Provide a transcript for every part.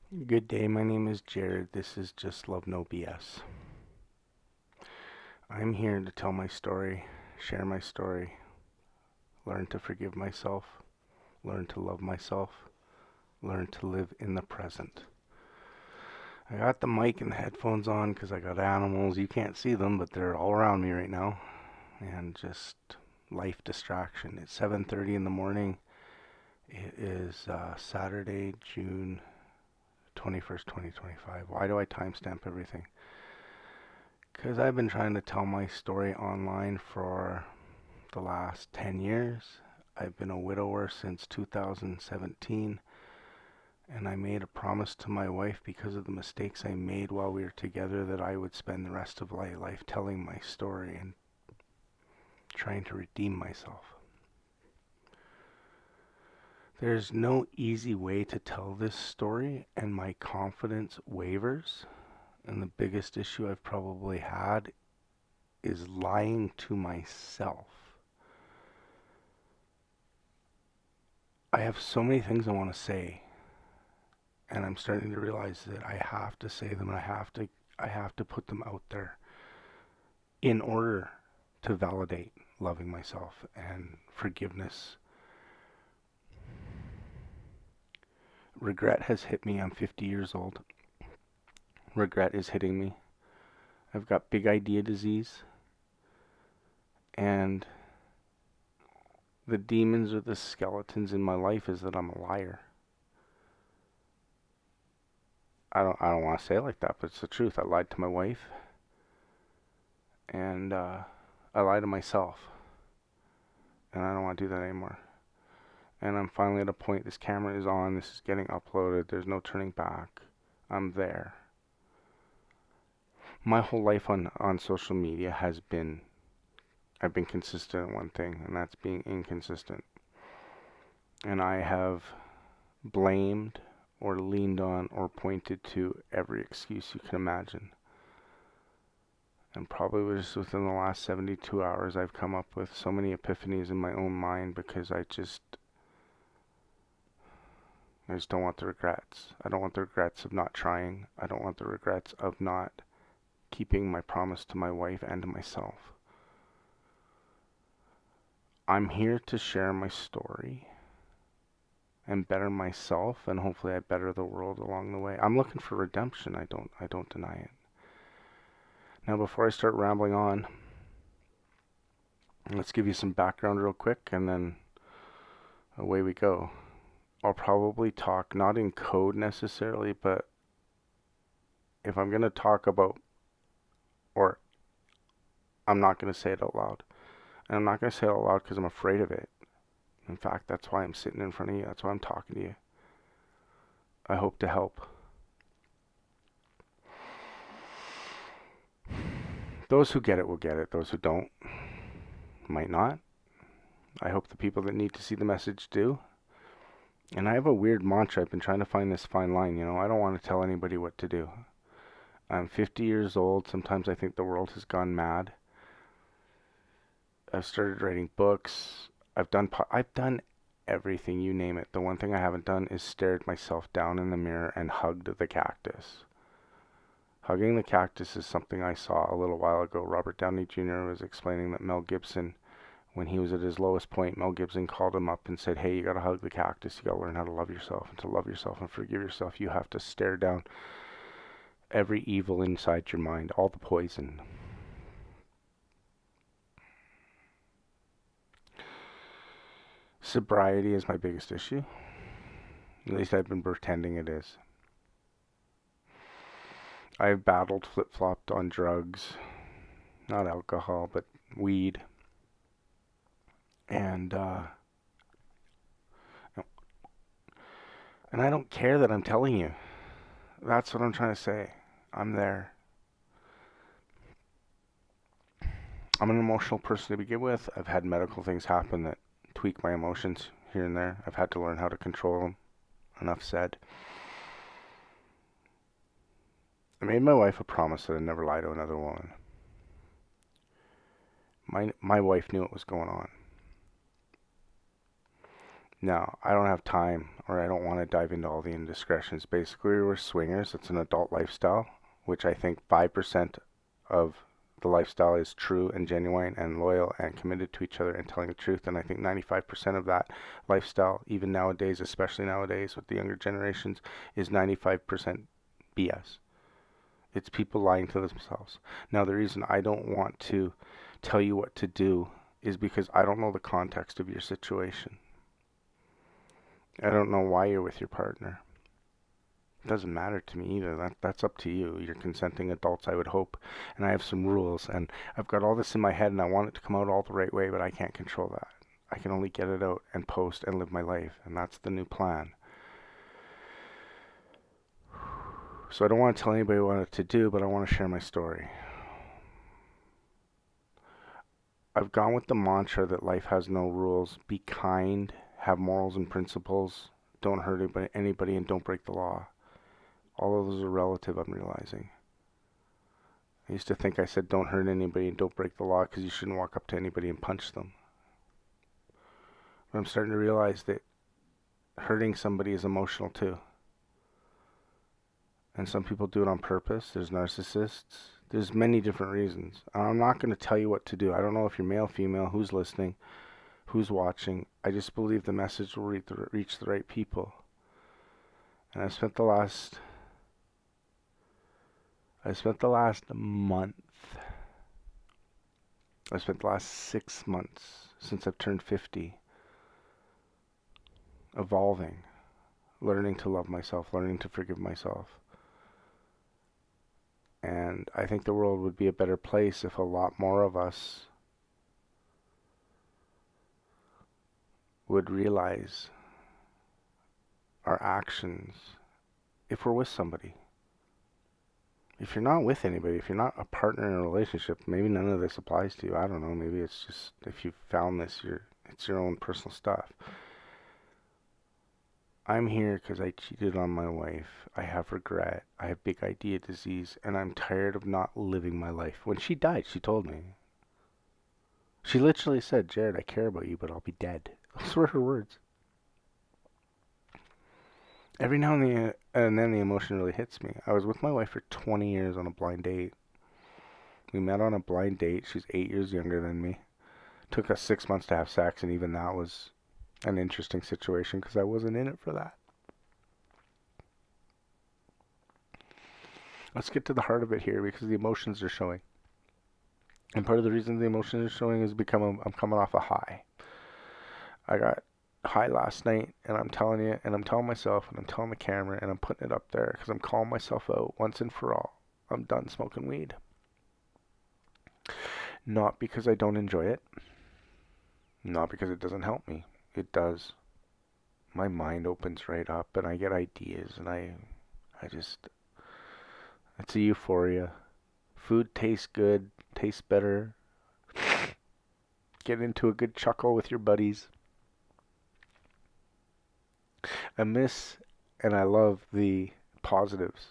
Good day, my name is Jared. This is Just Love No BS. I'm here to tell my story, share my story, learn to forgive myself, learn to love myself, learn to live in the present. I got the mic and the headphones on because I got animals. You can't see them, but they're all around me right now. And just life distraction. It's 7:30 in the morning. It is Saturday, June 21st, 2025. Why do I timestamp everything? Because I've been trying to tell my story online for the last 10 years. I've been a widower since 2017, and I made a promise to my wife because of the mistakes I made while we were together that I would spend the rest of my life telling my story and trying to redeem myself. There's no easy way to tell this story, and my confidence wavers. And the biggest issue I've probably had is lying to myself. I have so many things I want to say, and I'm starting to realize that I have to say them and I have to put them out there in order to validate loving myself and forgiveness. Regret has hit me. I'm 50 years old. Regret is hitting me. I've got big idea disease, and the demons or the skeletons in my life is that I'm a liar. I don't want to say it like that, but it's the truth. I lied to my wife, and I lied to myself, and I don't want to do that anymore. And I'm finally at a point. This camera is on. This is getting uploaded. There's no turning back. I'm there. My whole life on social media has been, I've been consistent in one thing, and that's being inconsistent. And I have blamed or leaned on or pointed to every excuse you can imagine. And probably just within the last 72 hours, I've come up with so many epiphanies in my own mind because I just don't want the regrets. I don't want the regrets of not trying. I don't want the regrets of not keeping my promise to my wife and to myself. I'm here to share my story and better myself, and hopefully I better the world along the way. I'm looking for redemption. I don't deny it. Now, before I start rambling on, let's give you some background real quick, and then away we go. I'll probably talk not in code necessarily, but if I'm going to talk about, or I'm not going to say it out loud. And I'm not going to say it out loud because I'm afraid of it. In fact, that's why I'm sitting in front of you. That's why I'm talking to you. I hope to help. Those who get it will get it. Those who don't might not. I hope the people that need to see the message do. And I have a weird mantra. I've been trying to find this fine line. I don't want to tell anybody what to do. I'm 50 years old. Sometimes I think the world has gone mad. I've started writing books. I've done everything, you name it. The one thing I haven't done is stared myself down in the mirror and hugged the cactus. Hugging the cactus is something I saw a little while ago. Robert Downey Jr. was explaining that Mel Gibson, when he was at his lowest point, Mel Gibson called him up and said, "Hey, you gotta hug the cactus. You gotta learn how to love yourself. And to love yourself and forgive yourself, you have to stare down every evil inside your mind, all the poison." Sobriety is my biggest issue. At least I've been pretending it is. I've battled flip-flopped on drugs, not alcohol, but weed. And and I don't care that I'm telling you. That's what I'm trying to say. I'm there. I'm an emotional person to begin with. I've had medical things happen that tweak my emotions here and there. I've had to learn how to control them. Enough said. I made my wife a promise that I'd never lie to another woman. My wife knew what was going on. Now, I don't have time, or I don't want to dive into all the indiscretions. Basically, we're swingers. It's an adult lifestyle, which I think 5% of the lifestyle is true and genuine and loyal and committed to each other and telling the truth. And I think 95% of that lifestyle, even nowadays, especially nowadays with the younger generations, is 95% BS. It's people lying to themselves. Now, the reason I don't want to tell you what to do is because I don't know the context of your situation. I don't know why you're with your partner. It doesn't matter to me either. That's up to you. You're consenting adults, I would hope. And I have some rules, and I've got all this in my head, and I want it to come out all the right way, but I can't control that. I can only get it out and post and live my life, and that's the new plan. So I don't want to tell anybody what to do, but I want to share my story. I've gone with the mantra that life has no rules. Be kind, have morals and principles, don't hurt anybody, and don't break the law. All of those are relative, I'm realizing. I used to think I said don't hurt anybody and don't break the law because you shouldn't walk up to anybody and punch them. But I'm starting to realize that hurting somebody is emotional too. And some people do it on purpose. There's narcissists. There's many different reasons. I'm not going to tell you what to do. I don't know if you're male, female, who's listening, who's watching. I just believe the message will reach the right people. And I spent the last month, I spent the last 6 months since I've turned 50 evolving, learning to love myself, learning to forgive myself. And I think the world would be a better place if a lot more of us would realize our actions if we're with somebody. If you're not with anybody, if you're not a partner in a relationship, maybe none of this applies to you. I don't know. Maybe it's just if you found this, it's your own personal stuff. I'm here because I cheated on my wife. I have regret. I have big idea disease, and I'm tired of not living my life. When she died, she told me. She literally said, Jared, I care about you, but I'll be dead. Those were her words. Every now and then the emotion really hits me. I was with my wife for 20 years on a blind date. We met on a blind date. She's 8 years younger than me. Took us 6 months to have sex, and even that was an interesting situation because I wasn't in it for that. Let's get to the heart of it here because the emotions are showing. And part of the reason the emotions are showing is I'm coming off a high. I got high last night, and I'm telling you, and I'm telling myself, and I'm telling the camera, and I'm putting it up there because I'm calling myself out once and for all. I'm done smoking weed. Not because I don't enjoy it. Not because it doesn't help me. It does. My mind opens right up, and I get ideas, and I just, it's a euphoria. Food tastes good, tastes better. Get into a good chuckle with your buddies. I miss and I love the positives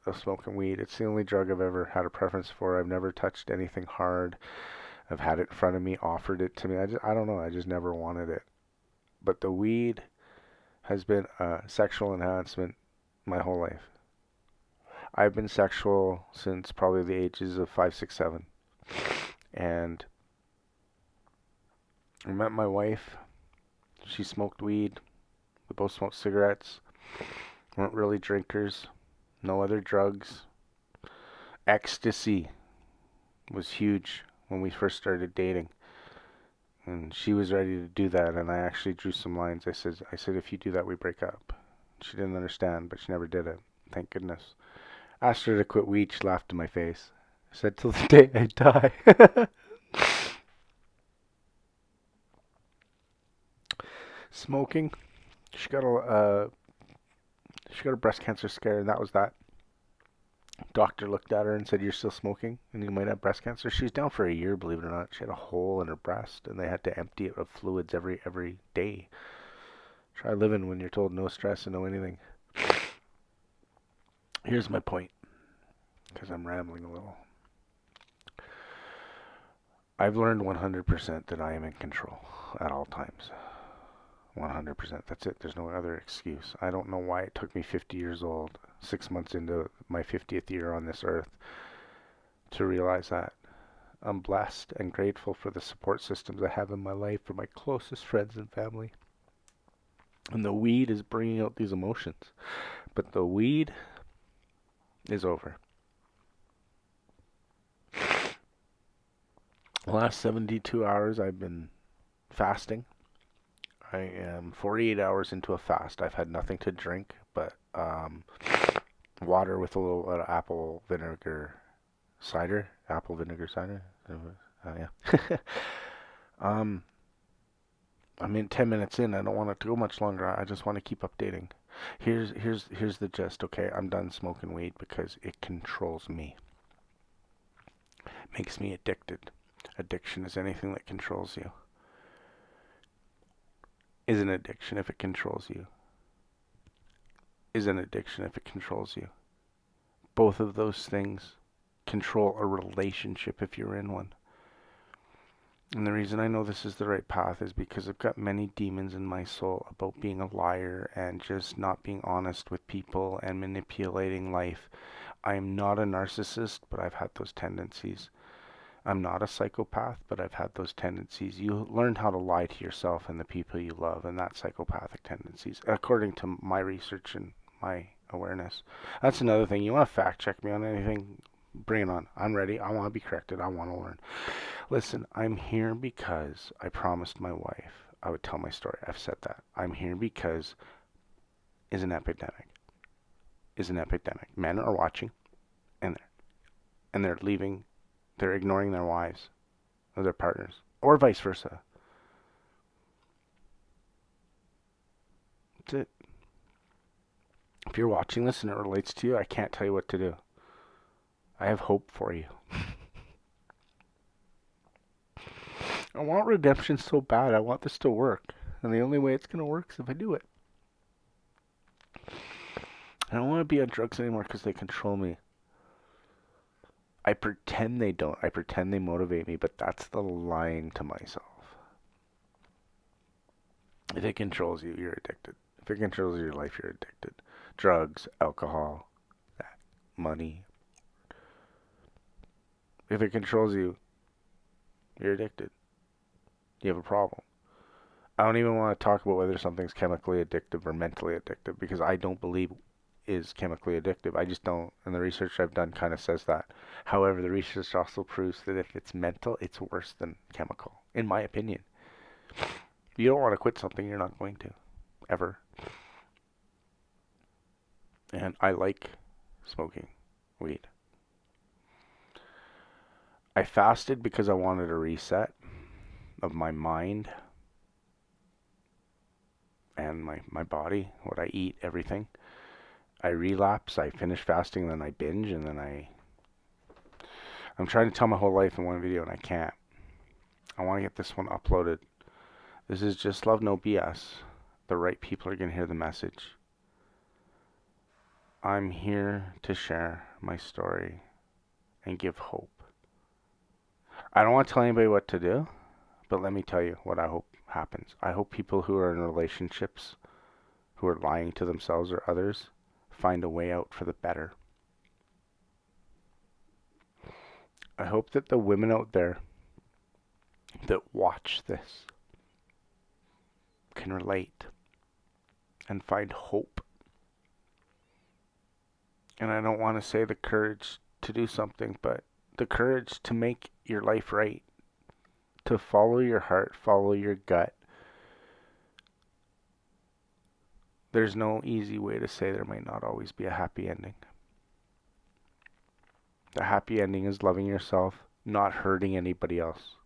of smoking weed. It's the only drug I've ever had a preference for. I've never touched anything hard. I've had it in front of me, offered it to me. I don't know. I just never wanted it. But the weed has been a sexual enhancement my whole life. I've been sexual since probably the ages of 5, 6, 7. And I met my wife. She smoked weed. We both smoked cigarettes. Weren't really drinkers. No other drugs. Ecstasy was huge when we first started dating. And she was ready to do that, and I actually drew some lines. I said, if you do that, we break up. She didn't understand, but she never did it. Thank goodness. Asked her to quit weed. She laughed in my face. I said, till the day I die. Smoking. She got a breast cancer scare, and that was that. Doctor looked at her and said, you're still smoking and you might have breast cancer. She's down for a year, believe it or not. She had a hole in her breast, and they had to empty it of fluids every day. Try living when you're told no stress and no anything. Here's my point, because I'm rambling a little. I've learned 100% that I am in control at all times. 100%. That's it. There's no other excuse. I don't know why it took me 50 years old, 6 months into my 50th year on this earth, to realize that. I'm blessed and grateful for the support systems I have in my life, for my closest friends and family. And the weed is bringing out these emotions. But the weed is over. The last 72 hours I've been fasting. I am 48 hours into a fast. I've had nothing to drink but water with a little apple vinegar cider. Apple vinegar cider. Yeah. um, I'm in 10 minutes in. I don't want it to go much longer. I just want to keep updating. Here's the gist. Okay, I'm done smoking weed because it controls me. Makes me addicted. Addiction is anything that controls you. Is an addiction if it controls you. Is an addiction if it controls you. Both of those things control a relationship if you're in one. And the reason I know this is the right path is because I've got many demons in my soul about being a liar and just not being honest with people and manipulating life. I am not a narcissist, but I've had those tendencies. I'm not a psychopath, but I've had those tendencies. You learn how to lie to yourself and the people you love, and that's psychopathic tendencies, according to my research and my awareness. That's another thing. You want to fact check me on anything? Bring it on. I'm ready. I want to be corrected. I want to learn. Listen, I'm here because I promised my wife I would tell my story. I've said that. I'm here because is an epidemic. Is an epidemic. Men are watching, and they're leaving. They're ignoring their wives or their partners, or vice versa. That's it. If you're watching this and it relates to you, I can't tell you what to do. I have hope for you. I want redemption so bad. I want this to work. And the only way it's going to work is if I do it. I don't want to be on drugs anymore because they control me. I pretend they don't. I pretend they motivate me, but that's the lying to myself. If it controls you, you're addicted. If it controls your life, you're addicted. Drugs, alcohol, money. If it controls you, you're addicted. You have a problem. I don't even want to talk about whether something's chemically addictive or mentally addictive because I don't believe is chemically addictive. I just don't, and the research I've done kind of says that. However, the research also proves that if it's mental, it's worse than chemical, in my opinion. You don't want to quit something, you're not going to, ever. And I like smoking weed. I fasted because I wanted a reset of my mind and my body, what I eat, everything. I relapse, I finish fasting, then I binge, and then I'm trying to tell my whole life in one video and I can't. I want to get this one uploaded. This is Just Love No BS. The right people are going to hear the message. I'm here to share my story and give hope. I don't want to tell anybody what to do, but let me tell you what I hope happens. I hope people who are in relationships, who are lying to themselves or others, find a way out for the better. I hope that the women out there that watch this can relate and find hope. And I don't want to say the courage to do something, but the courage to make your life right, to follow your heart, follow your gut. There's no easy way to say there might not always be a happy ending. The happy ending is loving yourself, not hurting anybody else.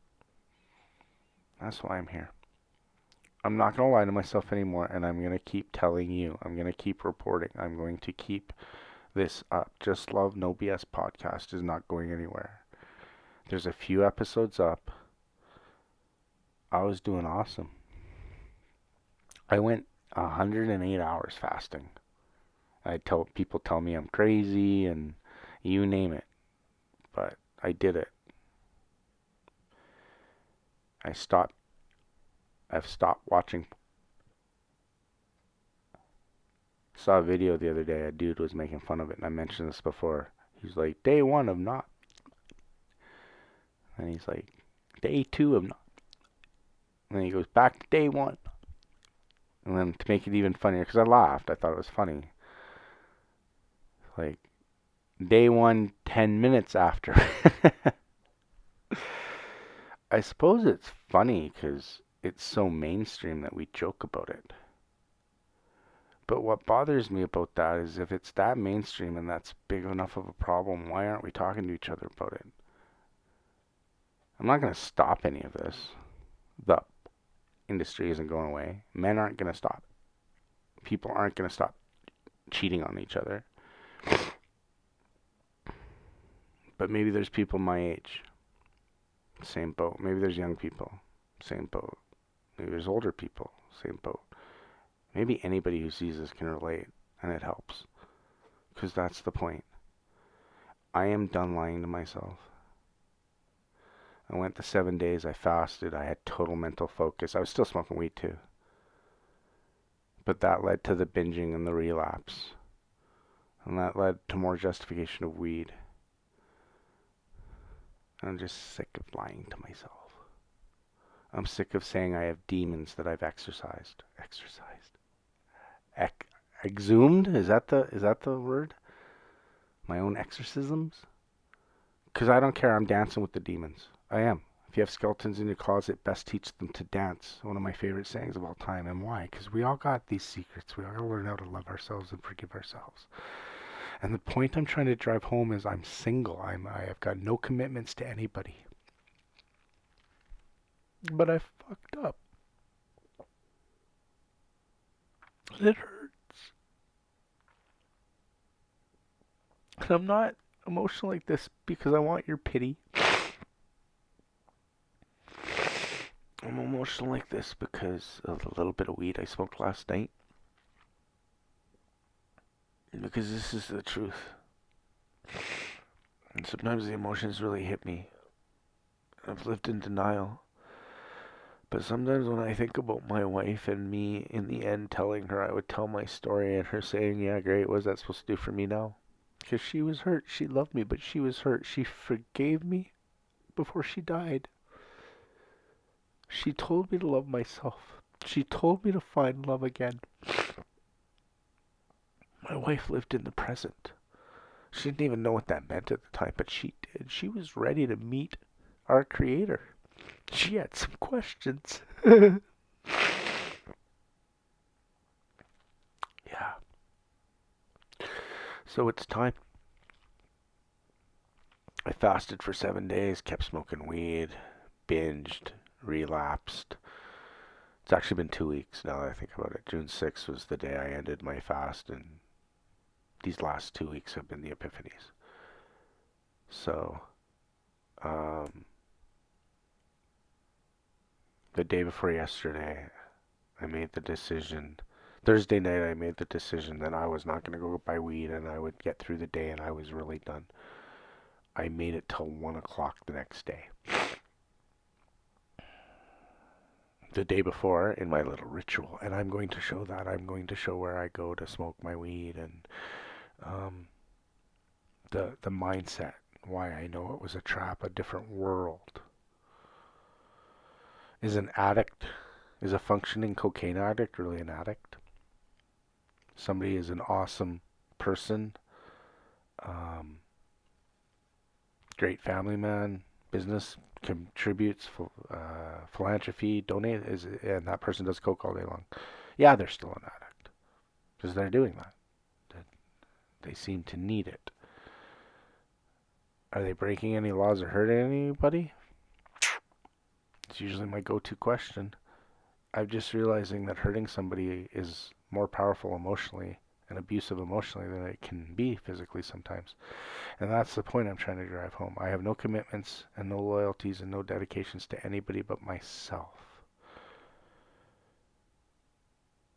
That's why I'm here. I'm not going to lie to myself anymore, and I'm going to keep telling you. I'm going to keep reporting. I'm going to keep this up. Just Love No BS podcast is not going anywhere. There's a few episodes up. I was doing awesome. I went 108 hours fasting. People tell me I'm crazy and you name it, but I did it. I've stopped watching Saw a video the other day, a dude was making fun of it, and I mentioned this before. He's like, day one of not. And he's like, day two of not. And then he goes back to day one. And then to make it even funnier, because I laughed, I thought it was funny. Like, day one, 10 minutes after. I suppose it's funny because it's so mainstream that we joke about it. But what bothers me about that is if it's that mainstream and that's big enough of a problem, why aren't we talking to each other about it? I'm not going to stop any of this. The industry isn't going away. Men aren't going to stop. People aren't going to stop cheating on each other. But maybe there's people my age, same boat. Maybe there's young people, same boat. Maybe there's older people, same boat. Maybe anybody who sees this can relate, and it helps. Because that's the point. I am done lying to myself. I went the 7 days, I fasted, I had total mental focus. I was still smoking weed too. But that led to the binging and the relapse. And that led to more justification of weed. And I'm just sick of lying to myself. I'm sick of saying I have demons that I've exorcised. Exhumed? Is that the word? My own exorcisms? Because I don't care, I'm dancing with the demons. I am. If you have skeletons in your closet, best teach them to dance. One of my favorite sayings of all time. And why? Because we all got these secrets. We all gotta learn how to love ourselves and forgive ourselves. And the point I'm trying to drive home is I'm single. I have got no commitments to anybody. But I fucked up. It hurts. And I'm not emotional like this because I want your pity. I'm emotional like this because of the little bit of weed I smoked last night. Because this is the truth. And sometimes the emotions really hit me. I've lived in denial. But sometimes when I think about my wife and me in the end telling her I would tell my story and her saying, yeah, great, what's that supposed to do for me now? Because she was hurt. She loved me, but she was hurt. She forgave me before she died. She told me to love myself. She told me to find love again. My wife lived in the present. She didn't even know what that meant at the time, but she did. She was ready to meet our Creator. She had some questions. Yeah. So it's time. I fasted for 7 days, kept smoking weed, binged, relapsed. It's actually been 2 weeks now that I think about it. June 6th was the day I ended my fast, and these last 2 weeks have been the epiphanies. So, the day before yesterday, I made the decision. Thursday night, I made the decision that I was not going to go buy weed and I would get through the day, and I was really done. I made it till 1 o'clock the next day. The day before, in my little ritual, and I'm going to show that. I'm going to show where I go to smoke my weed and the mindset, why I know it was a trap, a different world. Is a functioning cocaine addict really an addict? Somebody is an awesome person, great family man, business, contributes, philanthropy, donate, and that person does coke all day long. Yeah, they're still an addict because they're doing that. They seem to need it. Are they breaking any laws or hurting anybody? It's usually my go-to question. I'm just realizing that hurting somebody is more powerful emotionally and abusive emotionally than it can be physically sometimes. And that's the point I'm trying to drive home. I have no commitments and no loyalties and no dedications to anybody but myself.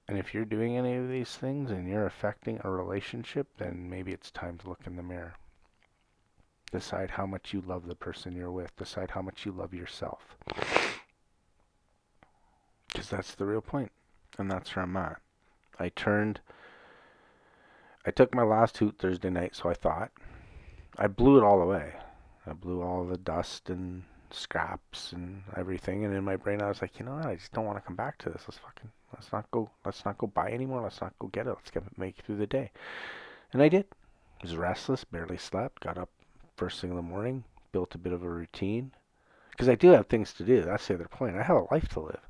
And if you're doing any of these things and you're affecting a relationship, then maybe it's time to look in the mirror. Decide how much you love the person you're with. Decide how much you love yourself. Because that's the real point. And that's where I'm at. I turned I took my last hoot Thursday night, so I thought. I blew it all away. I blew all the dust and scraps and everything, and in my brain I was like, you know what? I just don't want to come back to this. Let's not go buy anymore. Let's not go get it. Make it through the day. And I did. I was restless, barely slept, got up first thing in the morning, built a bit of a routine. Because I do have things to do. That's the other point. I have a life to live.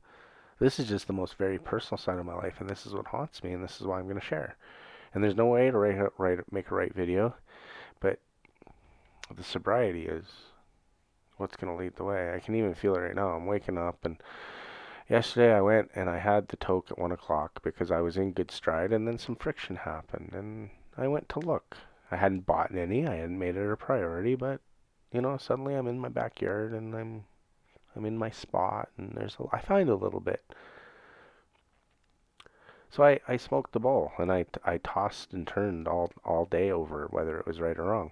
This is just the most very personal side of my life, and this is what haunts me, and this is why I'm going to share. And there's no way to make a right video, but the sobriety is what's going to lead the way. I can even feel it right now. I'm waking up, and yesterday I went and I had the toke at 1 o'clock because I was in good stride, and then some friction happened, and I went to look. I hadn't bought any. I hadn't made it a priority, but suddenly I'm in my backyard and I'm in my spot, and I find a little bit. So I smoked the bowl, and I tossed and turned all day over whether it was right or wrong.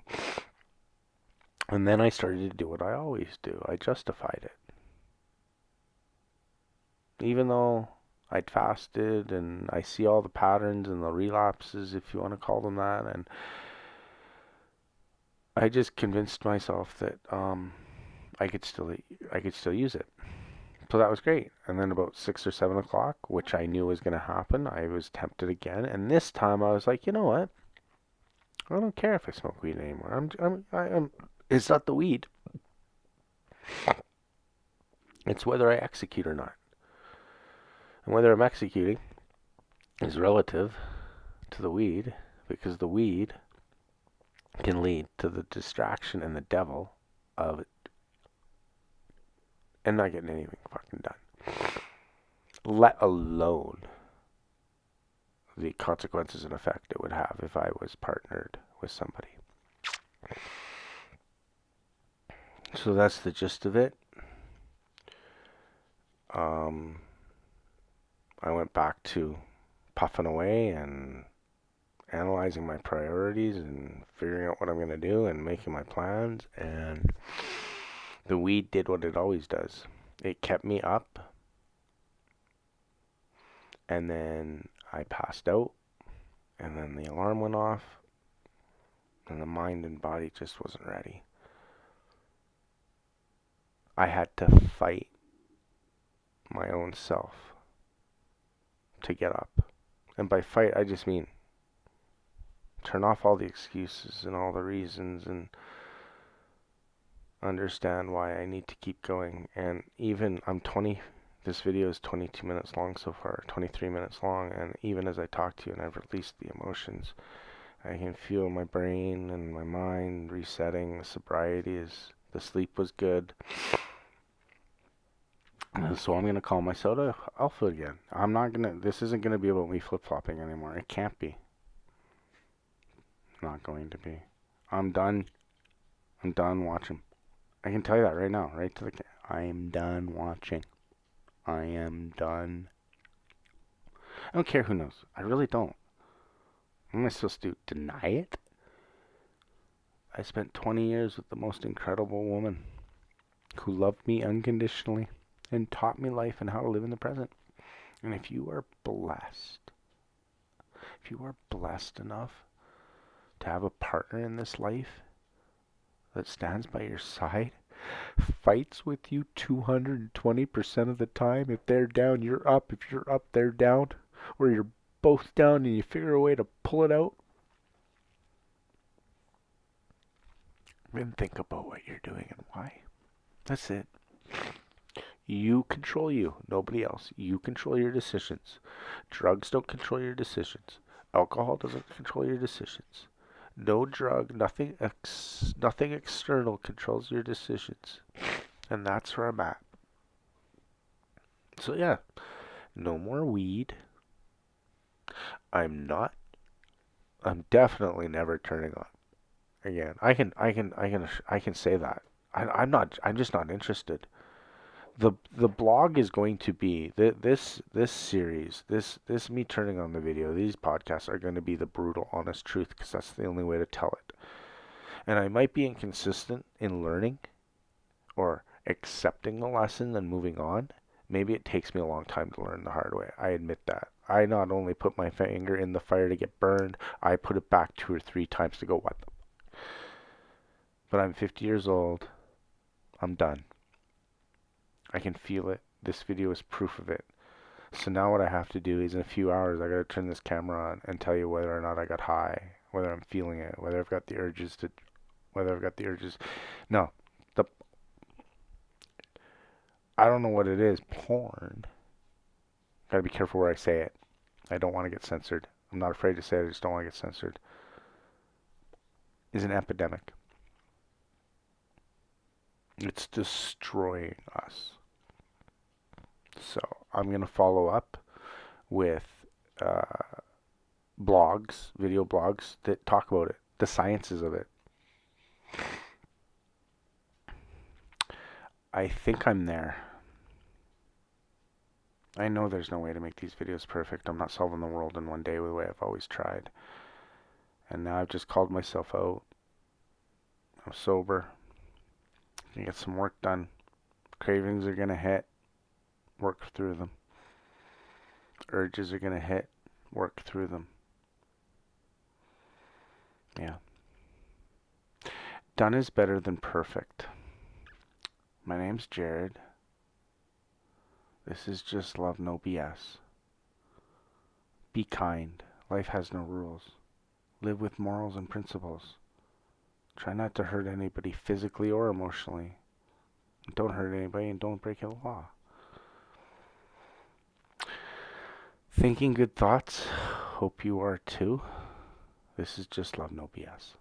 And then I started to do what I always do. I justified it. Even though I'd fasted and I see all the patterns and the relapses, if you want to call them that, and I just convinced myself that I could still use it. So that was great. And then about 6 or 7 o'clock, which I knew was going to happen, I was tempted again. And this time I was like, you know what? I don't care if I smoke weed anymore. It's not the weed. It's whether I execute or not. And whether I'm executing is relative to the weed, because the weed can lead to the distraction and the devil of it and not getting anything fucking done. Let alone the consequences and effect it would have if I was partnered with somebody. So that's the gist of it. I went back to puffing away and analyzing my priorities and figuring out what I'm going to do and making my plans, and the weed did what it always does. It kept me up, and then I passed out, and then the alarm went off, and the mind and body just wasn't ready. I had to fight my own self to get up. And by fight, I just mean turn off all the excuses and all the reasons and understand why I need to keep going. And even this video is 22 minutes long so far, 23 minutes long, and even as I talk to you and I've released the emotions, I can feel my brain and my mind resetting. The sleep was good. So I'm going to call my soda alpha again. This isn't going to be about me flip-flopping anymore. It can't be. Not going to be. I'm done. I'm done watching. I can tell you that right now, right to the I am done watching. I am done. I don't care who knows. I really don't. What am I supposed to do? Deny it? I spent 20 years with the most incredible woman who loved me unconditionally and taught me life and how to live in the present. And if you are blessed enough to have a partner in this life that stands by your side, fights with you 220% of the time. If they're down, you're up. If you're up, they're down. Or you're both down and you figure a way to pull it out. Then think about what you're doing and why. That's it. You control you, nobody else. You control your decisions. Drugs don't control your decisions. Alcohol doesn't control your decisions. No drug, nothing external controls your decisions. And that's where I'm at. So yeah, no more weed. I'm definitely never turning on again. I can say that. I'm just not interested. The blog is going to be this series, this me turning on the video, these podcasts are going to be the brutal honest truth, because that's the only way to tell it. And I might be inconsistent in learning or accepting the lesson and moving on. Maybe it takes me a long time to learn the hard way. I admit that. I not only put my finger in the fire to get burned, I put it back 2 or 3 times to go, what the? But I'm 50 years old. I'm done. I can feel it. This video is proof of it. So now what I have to do is in a few hours I gotta turn this camera on and tell you whether or not I got high, whether I'm feeling it, whether I've got the urges to, whether I've got the urges. No, the I don't know what it is. Porn. Gotta be careful where I say it. I don't want to get censored. I'm not afraid to say it. I just don't want to get censored. Is an epidemic. It's destroying us. So I'm gonna follow up with blogs, video blogs that talk about it, the sciences of it. I think I'm there. I know there's no way to make these videos perfect. I'm not solving the world in one day the way I've always tried. And now I've just called myself out. I'm sober. I get some work done. Cravings are gonna hit. Work through them. Urges are gonna hit. Work through them. Yeah. Done is better than perfect. My name's Jared. This is just love, no BS. Be kind. Life has no rules. Live with morals and principles. Try not to hurt anybody physically or emotionally. Don't hurt anybody and don't break a law. Thinking good thoughts. Hope you are too. This is just love, no BS.